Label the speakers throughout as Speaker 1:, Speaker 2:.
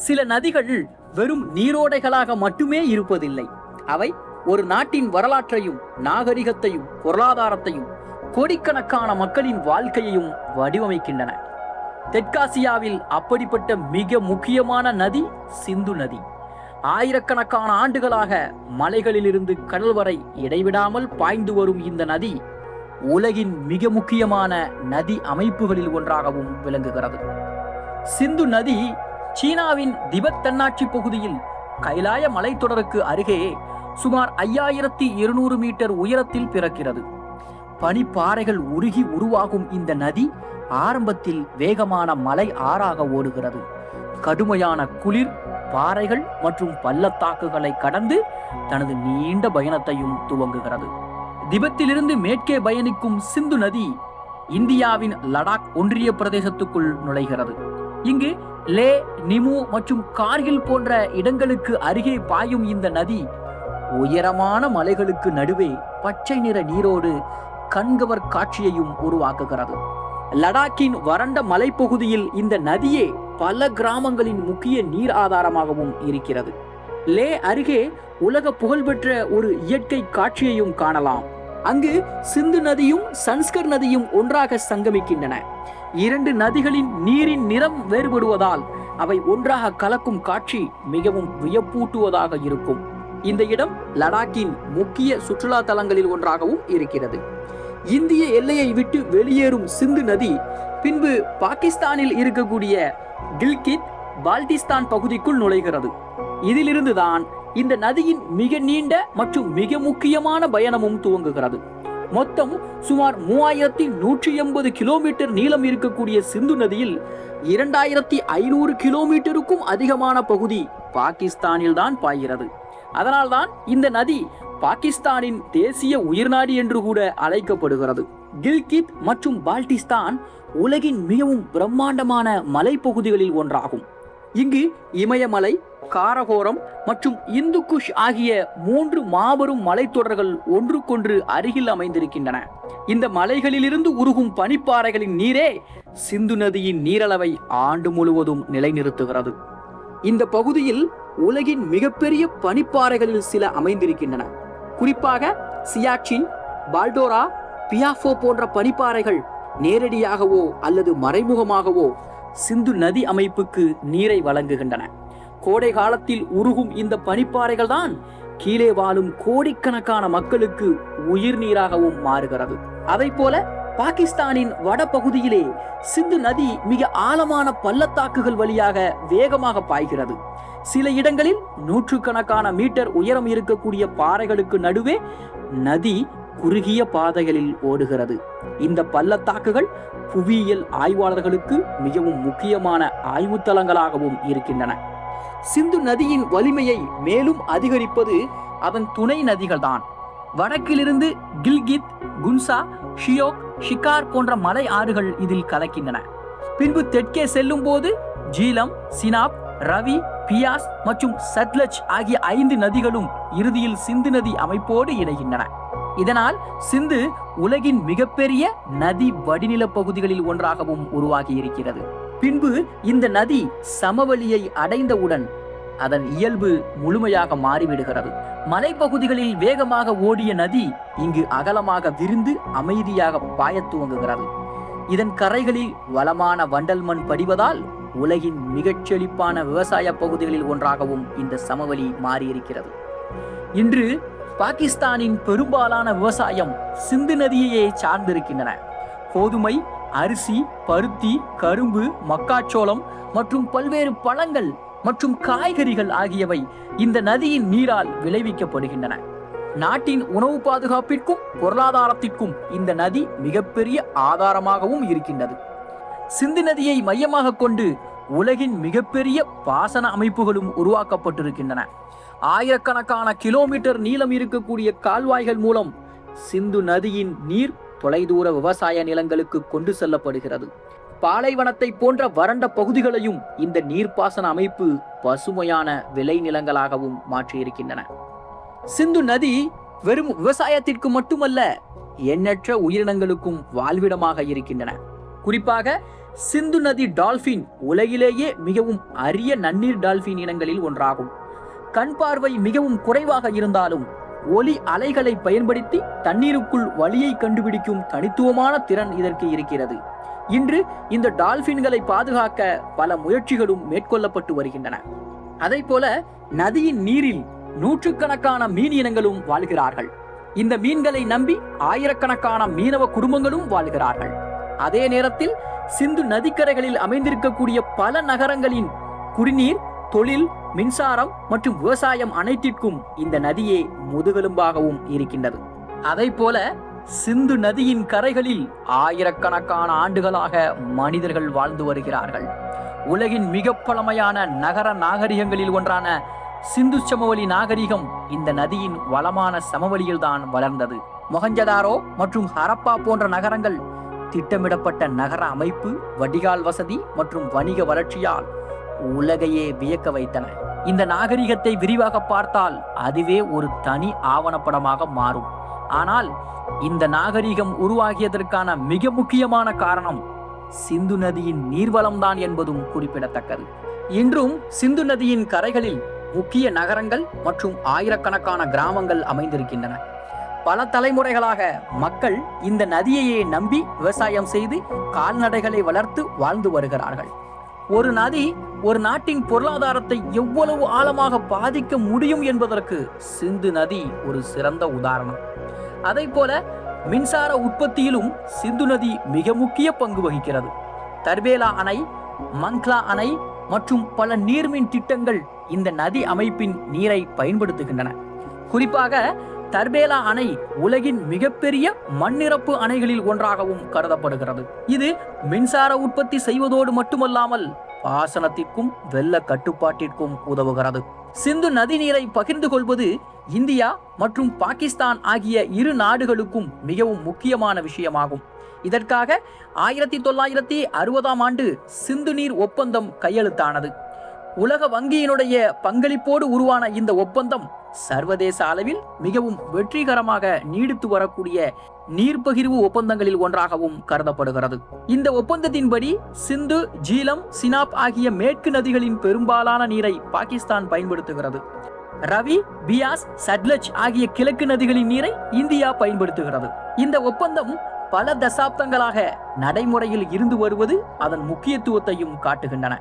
Speaker 1: சில நதிகள் வெறும் நீரோடைகளாக மட்டுமே இருப்பதில்லை. அவை ஒரு நாட்டின் வரலாற்றையும் நாகரிகத்தையும் பொருளாதாரத்தையும் கோடிக்கணக்கான மக்களின் வாழ்க்கையையும் வடிவமைக்கின்றன. தெற்காசியாவில் அப்படிப்பட்ட மிக முக்கியமான நதி சிந்து நதி. ஆயிரக்கணக்கான ஆண்டுகளாக மலைகளிலிருந்து கடல் வரை இடைவிடாமல் பாய்ந்து வரும் இந்த நதி உலகின் மிக முக்கியமான நதி அமைப்புகளில் ஒன்றாகவும் விளங்குகிறது. சிந்து நதி சீனாவின் திபெத் தன்னாட்சி பகுதியில் கைலாய மலைத்தொடருக்கு அருகே சுமார் 5200 மீட்டர் உயரத்தில் பிறக்கிறது. பனிப்பாறைகள் உருகி உருவாகும் இந்த நதி ஆரம்பத்தில் வேகமான மலை ஆறாக ஓடுகிறது. கடுமையான குளிர், பாறைகள் மற்றும் பள்ளத்தாக்குகளை கடந்து தனது நீண்ட பயணத்தையும் துவங்குகிறது. திபெத்திலிருந்து மேற்கே பயணிக்கும் சிந்து நதி இந்தியாவின் லடாக் ஒன்றிய பிரதேசத்துக்குள் நுழைகிறது. இங்கு லே, நிமு மற்றும் கார்கில் போன்ற இடங்களுக்கு அருகே பாயும் இந்த நதி உயரமான மலைகளுக்கு நடுவே பச்சை நிற நீரோடு கண்கவர் காட்சியையும் உருவாக்குகிறது. லடாக்கின் வறண்ட மலைப்பகுதியில் இந்த நதியே பல கிராமங்களின் முக்கிய நீர் ஆதாரமாகவும் இருக்கிறது. லே அருகே உலக புகழ்பெற்ற ஒரு இயற்கை காட்சியையும் காணலாம். அங்கு சிந்து நதியும் சன்ஸ்கர் நதியும் ஒன்றாக சங்கமிக்கின்றன. இரண்டு நதிகளின் நீரின் நிறம் வேறுபடுவதால் அவை ஒன்றாக கலக்கும் காட்சி மிகவும் வியப்பூட்டுவதாக இருக்கும். இந்த இடம் லடாக்கின் முக்கிய சுற்றுலா தலங்களில் ஒன்றாகவும் இருக்கிறது. இந்திய எல்லையை விட்டு வெளியேறும் சிந்து நதி பின்பு பாகிஸ்தானில் இருக்கக்கூடிய கில்கித் பால்டிஸ்தான் பகுதிக்குள் நுழைகிறது. இதிலிருந்துதான் இந்த நதியின் மிக நீண்ட மற்றும் மிக முக்கியமான பயணமும் துவங்குகிறது. மொத்தம் சுமார் 3180 கிலோமீட்டர் நீளம் இருக்கக்கூடிய சிந்து நதியில் 2500 கிலோமீட்டருக்கும் அதிகமான பகுதி பாகிஸ்தானில் தான் பாய்கிறது. அதனால்தான் இந்த நதி பாகிஸ்தானின் தேசிய உயிர்நாடி என்று கூட அழைக்கப்படுகிறது. கில்கித் மற்றும் பால்டிஸ்தான் உலகின் மிகவும் பிரம்மாண்டமான மலைப்பகுதிகளில் ஒன்றாகும். இங்கு இமயமலை, காரகோரம் மற்றும் இந்து குஷ் ஆகிய 3 மாபெரும் மலைத்தொடர்கள் ஒன்றுக்கொன்று அருகில் அமைந்திருக்கின்றன. இந்த மலைகளிலிருந்து உருகும் பனிப்பாறைகளின் நீரே சிந்து நதியின் நீரளவை ஆண்டு முழுவதும் நிலைநிறுத்துகிறது. இந்த பகுதியில் உலகின் மிகப்பெரிய பனிப்பாறைகளில் சில அமைந்திருக்கின்றன. குறிப்பாக சியாச்சின், பால்டோரா, பியாஃபோ போன்ற பனிப்பாறைகள் நேரடியாகவோ அல்லது மறைமுகமாகவோ சிந்து நதி அமைப்புக்கு நீரை வழங்குகின்றன. கோடை காலத்தில் உருகும் இந்த பனிப்பாறைகள் தான் கீழே வாழும் கோடிக்கணக்கான மக்களுக்கு உயிர் நீராகவும் மாறுகிறது. அதை போல பாகிஸ்தானின் வட பகுதியிலே சிந்து நதி மிக ஆழமான பள்ளத்தாக்குகள் வழியாக வேகமாக பாய்கிறது. சில இடங்களில் நூற்றுக்கணக்கான மீட்டர் உயரம் இருக்கக்கூடிய பாறைகளுக்கு நடுவே நதி குறுகிய பாதைகளில் ஓடுகிறது. இந்த பள்ளத்தாக்குகள் புவியியல் ஆய்வாளர்களுக்கு மிகவும் முக்கியமான ஆய்வுத்தலங்களாகவும் இருக்கின்றன. சிந்து நதியின் வலிமையை மேலும் அதிகரிப்பது அதன் துணை நதிகள் தான். வடக்கிலிருந்து கில்கித், குன்சா, ஷியோக், ஷிகார் போன்ற மலை ஆறுகள் இதில் கலக்கின்றன. பின்பு தெற்கே செல்லும் போது ஜீலம், சினாப், ரவி, பியாஸ் மற்றும் சட்லஜ் ஆகிய 5 நதிகளும் இறுதியில் சிந்து நதி அமைப்போடு இணைகின்றன. இதனால் சிந்து உலகின் மிகப்பெரிய நதி வடிநில பகுதிகளில் ஒன்றாகவும் உருவாகி இருக்கிறது. பின்பு இந்த நதி சமவெளியை அடைந்தவுடன் அதன் இயல்பு முழுமையாக மாறிவிடுகிறது. மலைப்பகுதிகளில் வேகமாக ஓடிய நதி இங்கு அகலமாக விரிந்து அமைதியாக பாயத் துவங்குகிறது. இதன் கரைகளில் வளமான வண்டல் மண் படிவதால் உலகின் மிகச் செழிப்பான விவசாய பகுதிகளில் ஒன்றாகவும் இந்த சமவெளி மாறியிருக்கிறது. இன்று பாகிஸ்தானின் பெரும்பாலான விவசாயம் சிந்து நதியையே சார்ந்திருக்கின்றன. கோதுமை, அரிசி, பருத்தி, கரும்பு, மக்காச்சோளம் மற்றும் பல்வேறு பழங்கள் மற்றும் காய்கறிகள் ஆகியவை இந்த நதியின் நீரால் விளைவிக்கப்படுகின்றன. நாட்டின் உணவு பாதுகாப்பிற்கும் பொருளாதாரத்திற்கும் இந்த நதி மிகப்பெரிய ஆதாரமாகவும் இருக்கின்றது. சிந்து நதியை மையமாக கொண்டு உலகின் மிகப்பெரிய பாசன அமைப்புகளும் உருவாக்கப்பட்டிருக்கின்றன. ஆயிரக்கணக்கான கிலோமீட்டர் நீளம் இருக்கக்கூடிய கால்வாய்கள் மூலம் சிந்து நதியின் நீர் தொலைதூர விவசாய நிலங்களுக்கு கொண்டு செல்லப்படுகிறது. பாலைவனத்தை போன்ற வறண்ட பகுதிகளையும் இந்த நீர்ப்பாசன அமைப்பு பசுமையான விளைநிலங்களாகவும் மாற்றியிருக்கின்றன. சிந்து நதி வெறும் விவசாயத்திற்கு மட்டுமல்ல, எண்ணற்ற உயிரினங்களுக்கும் வாழ்விடமாக இருக்கின்றன. குறிப்பாக சிந்து நதி டால்பின் உலகிலேயே மிகவும் அரிய நன்னீர் டால்பின் இனங்களில் ஒன்றாகும். கண் பார்வை மிகவும் குறைவாக இருந்தாலும் ஒலி அலைகளை பயன்படுத்தி தண்ணீருக்குள் வழியை கண்டுபிடிக்கும் தனித்துவமான திறன் இதற்கு இருக்கிறது. இன்று இந்த டால்பின்களை பாதுகாக்க பல முயற்சிகளும் மேற்கொள்ளப்பட்டு வருகின்றன. அதை போல நதியின் நீரில் நூற்றுக்கணக்கான மீன் இனங்களும் வாழ்கிறார்கள். இந்த மீன்களை நம்பி ஆயிரக்கணக்கான மீனவ குடும்பங்களும் வாழ்கிறார்கள். அதே நேரத்தில் சிந்து நதிக்கரைகளில் அமைந்திருக்கக்கூடிய பல நகரங்களின் குடிநீர், தொழில், மின்சாரம் மற்றும் விவசாயம் அனைத்திற்கும் இந்த நதியே முதுகெலும்பாகவும் இருக்கின்றது. அதை போல சிந்து நதியின் கரைகளில் ஆயிரக்கணக்கான ஆண்டுகளாக மனிதர்கள் வாழ்ந்து வருகிறார்கள். உலகின் மிக பழமையான நகர நாகரிகங்களில் ஒன்றான சிந்து சமவெளி நாகரிகம் இந்த நதியின் வளமான சமவெளியில்தான் வளர்ந்தது. மொஹஞ்சதாரோ மற்றும் ஹரப்பா போன்ற நகரங்கள் திட்டமிடப்பட்ட நகர அமைப்பு, வடிகால் வசதி மற்றும் வணிக வளர்ச்சியால் உலகையே வியக்க வைத்தன. இந்த நாகரிகத்தை விரிவாக பார்த்தால் அதுவே ஒரு தனி ஆவணப்படமாக மாறும். ஆனால் இந்த நாகரிகம் உருவாகியதற்கான மிக முக்கியமான காரணம் சிந்து நதியின் நீர்வளம்தான் என்பதும் குறிப்பிடத்தக்கது. இன்றும் சிந்து நதியின் கரைகளில் முக்கிய நகரங்கள் மற்றும் ஆயிரக்கணக்கான கிராமங்கள் அமைந்திருக்கின்றன. பல தலைமுறைகளாக மக்கள் இந்த நதியையே நம்பி விவசாயம் செய்து கால்நடைகளை வளர்த்து வாழ்ந்து வருகிறார்கள். ஒரு நதி ஒரு நாட்டின் பொருளாதாரத்தை எவ்வளவு ஆழமாக பாதிக்க முடியும் என்பதற்கு சிந்து நதி ஒரு சிறந்த உதாரணம். அதை போல மின்சார உற்பத்தியிலும் சிந்து நதி மிக முக்கிய பங்கு வகிக்கிறது. தர்பேலா அணை, மங்க்லா அணை மற்றும் பல நீர்மின் திட்டங்கள் இந்த நதி அமைப்பின் நீரை பயன்படுத்துகின்றன. குறிப்பாக தர்பேலா அணை உலகின் மிகப்பெரிய மண்ணிரப்பு அணைகளில் ஒன்றாகவும் கருதப்படுகிறது. இது மின்சார உற்பத்தி செய்வதோடு மட்டுமல்லாமல் பாசனத்திற்கும் வெள்ள கட்டுப்பாட்டிற்கும் உதவுகிறது. சிந்து நதி நீரை பகிர்ந்து கொள்வது இந்தியா மற்றும் பாகிஸ்தான் ஆகிய இரு நாடுகளுக்கும் மிகவும் முக்கியமான விஷயமாகும். இதற்காக 1960ஆம் ஆண்டு சிந்து நீர் ஒப்பந்தம் கையெழுத்தானது. உலக வங்கியினுடைய பங்களிப்போடு உருவான இந்த ஒப்பந்தம் சர்வதேச அளவில் மிகவும் வெற்றிகரமாக நீடித்து வரக்கூடிய நீர்பகிர்வு ஒப்பந்தங்களில் ஒன்றாகவும் கருதப்படுகிறது. இந்த ஒப்பந்தத்தின்படி சிந்து, ஜீலம், சினாப் ஆகிய மேற்கு நதிகளின் பெரும்பாலான நீரை பாகிஸ்தான் பயன்படுத்துகிறது. ரவி, பியாஸ், சட்லஜ் ஆகிய கிழக்கு நதிகளின் நீரை இந்தியா பயன்படுத்துகிறது. இந்த ஒப்பந்தம் பல தசாப்தங்களாக நடைமுறையில் இருந்து வருவது அதன் முக்கியத்துவத்தையும் காட்டுகின்றன.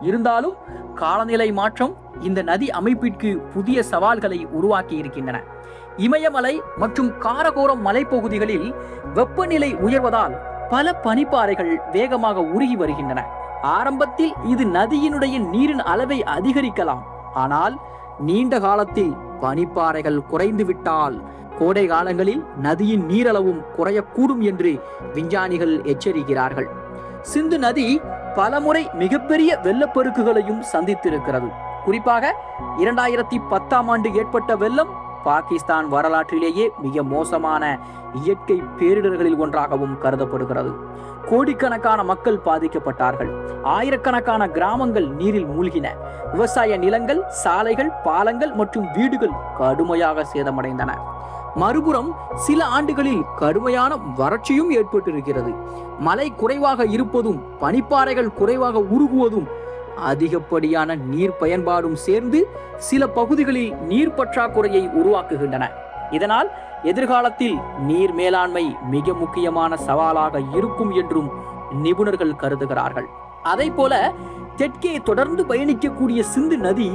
Speaker 1: இருந்தாலும் காலநிலை மாற்றம் இந்த நதி அமைப்பிற்கு புதிய சவால்களை உருவாக்கி இருக்கின்றன. இமயமலை மற்றும் காரகோரம் மலைப்பகுதிகளில் வெப்பநிலை உயர்வதால் பல பனிப்பாறைகள் வேகமாக உருகி வருகின்றன. ஆரம்பத்தில் இது நதியினுடைய நீரின் அளவை அதிகரிக்கலாம். ஆனால் நீண்ட காலத்தில் பனிப்பாறைகள் குறைந்துவிட்டால் கோடை காலங்களில் நதியின் நீரளவும் குறையக்கூடும் என்று விஞ்ஞானிகள் எச்சரிக்கிறார்கள். சிந்து நதி பலமுறை மிகப்பெரிய வெள்ளப்பெருக்குகளையும் சந்தித்திருக்கிறது. குறிப்பாக 2010ஆம் ஆண்டு ஏற்பட்ட வெள்ளம் பாகிஸ்தான் வரலாற்றிலேயே மிக மோசமான இயற்கை பேரிடர்களில் ஒன்றாகவும் கருதப்படுகிறது. கோடிக்கணக்கான மக்கள் பாதிக்கப்பட்டார்கள். ஆயிரக்கணக்கான கிராமங்கள் நீரில் மூழ்கின. விவசாய நிலங்கள், சாலைகள், பாலங்கள் மற்றும் வீடுகள் கடுமையாக சேதமடைந்தன. மறுபுறம் சில ஆண்டுகளில் கடுமையான வறட்சியும் ஏற்பட்டிருக்கிறது. மழை குறைவாக இருப்பதும் பனிப்பாறைகள் குறைவாக உருகுவதும் அதிகப்படியான நீர் பயன்பாடும் சேர்ந்து சில பகுதிகளில் நீர் பற்றாக்குறையை உருவாக்குகின்றன. இதனால் எதிர்காலத்தில் நீர் மேலாண்மை மிக முக்கியமான சவாலாக இருக்கும் என்றும் நிபுணர்கள் கருதுகிறார்கள். அதை போல தெற்கே தொடர்ந்து பயணிக்கக்கூடிய சிந்து நதி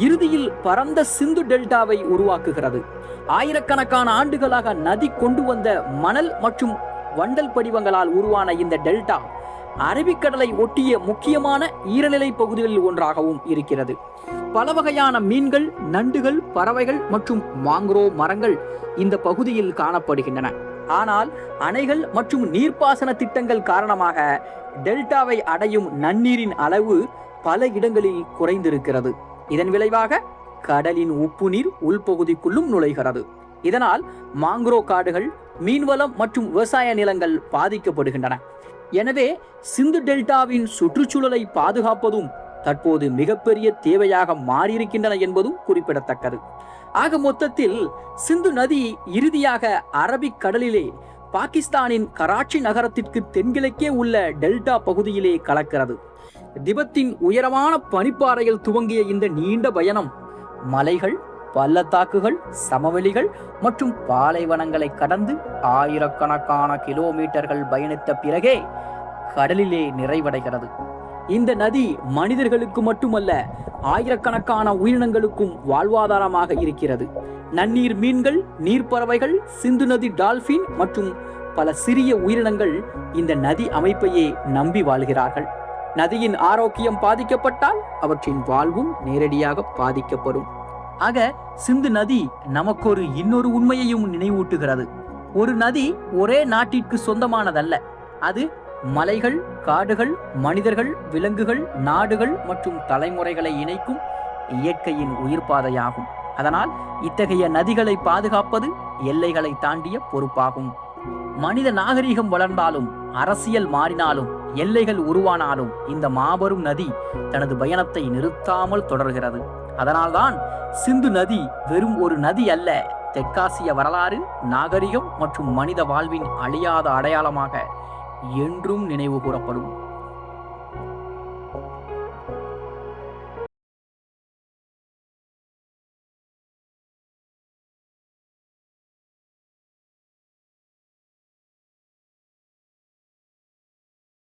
Speaker 1: இறுதியில் பரந்த சிந்து டெல்டாவை உருவாக்குகிறது. ஆயிரக்கணக்கான ஆண்டுகளாக நதி கொண்டு வந்த மணல் மற்றும் வண்டல் படிவங்களால் உருவான இந்த டெல்டா அரபிக்கடலை ஒட்டிய முக்கியமான ஈரநிலை பகுதிகளில் ஒன்றாகவும் இருக்கிறது. பல வகையான மீன்கள், நண்டுகள், பறவைகள் மற்றும் மாங்க்ரோவ் மரங்கள் இந்த பகுதியில் காணப்படுகின்றன. ஆனால் அணைகள் மற்றும் நீர்ப்பாசன திட்டங்கள் காரணமாக டெல்டாவை அடையும் நன்னீரின் அளவு பல இடங்களில் குறைந்திருக்கிறது. இதன் விளைவாக கடலின் உப்பு நீர் உள்பகுதிக்குள்ளும் நுழைகிறது. இதனால் மாங்க்ரோ காடுகள், மீன்வளம் மற்றும் விவசாய நிலங்கள் பாதிக்கப்படுகின்றன. எனவே சிந்து டெல்டாவின் சுற்றுச்சூழலை பாதுகாப்பதும் தற்போது மிகப்பெரிய தேவையாக மாறியிருக்கின்றன என்பதும் குறிப்பிடத்தக்கது. ஆக மொத்தத்தில் சிந்து நதி இறுதியாக அரபிக் கடலிலே பாகிஸ்தானின் கராச்சி நகரத்திற்கு தென்கிழக்கே உள்ள டெல்டா பகுதியிலே கலக்கிறது. திபெத்தின் உயரமான பனிப்பாறையில் துவங்கிய இந்த நீண்ட பயணம் மலைகள், பள்ளத்தாக்குகள், சமவெளிகள் மற்றும் பாலைவனங்களை கடந்து ஆயிரக்கணக்கான கிலோமீட்டர்கள் பயணித்த பிறகே கடலிலே நிறைவடைகிறது. இந்த நதி மனிதர்களுக்கு மட்டுமல்ல, ஆயிரக்கணக்கான உயிரினங்களுக்கும் வாழ்வாதாரமாக இருக்கிறது. நன்னீர் மீன்கள், நீர்ப்பறவைகள், சிந்து நதி டால்பின் மற்றும் பல சிறிய உயிரினங்கள் இந்த நதி அமைப்பையே நம்பி வாழ்கிறார்கள். நதியின் ஆரோக்கியம் பாதிக்கப்பட்டால் அவற்றின் வாழ்வும் நேரடியாக பாதிக்கப்படும். ஆக சிந்து நதி நமக்கொரு இன்னொரு உண்மையையும் நினைவூட்டுகிறது. ஒரு நதி ஒரே நாட்டிற்கு சொந்தமானதல்ல. அது மலைகள், காடுகள், மனிதர்கள், விலங்குகள், நாடுகள் மற்றும் தலைமுறைகளை இணைக்கும் இயற்கையின் உயிர்ப்பாதையாகும். அதனால் இத்தகைய நதிகளை பாதுகாப்பது எல்லைகளை தாண்டிய பொறுப்பாகும். மனித நாகரிகம் வளர்ந்தாலும், அரசியல் மாறினாலும், எல்லைகள் உருவானாலும் இந்த மாபெரும் நதி தனது பயணத்தை நிறுத்தாமல் தொடர்கிறது. அதனால்தான் சிந்து நதி வெறும் ஒரு நதி அல்ல, தெற்காசிய வரலாறு, நாகரிகம் மற்றும் மனித வாழ்வின் அழியாத அடையாளமாக என்றும் நினைவு கூறப்படும்.